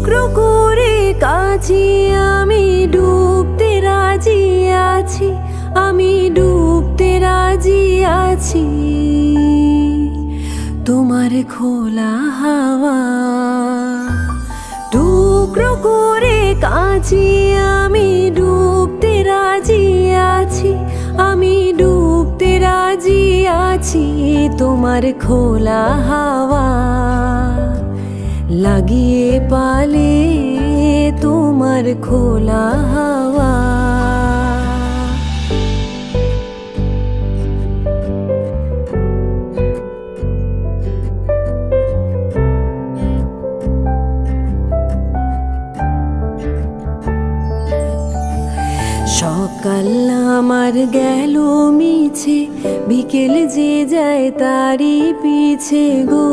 টুকরো করে কাছে আমি ডুবতে রাজি আছি, আমি ডুবতে রাজি আছি তোমার খোলা হাওয়া। টুকরো করে কাছে আমি ডুবতে রাজি আছি, আমি ডুবতে রাজি আছি তোমার খোলা হাওয়া। লাগিয়ে পালে তোমার খোলা হাওয়া। সকাল আমার গেল মিছে, বিকেল যে যায় তারই পিছে গো।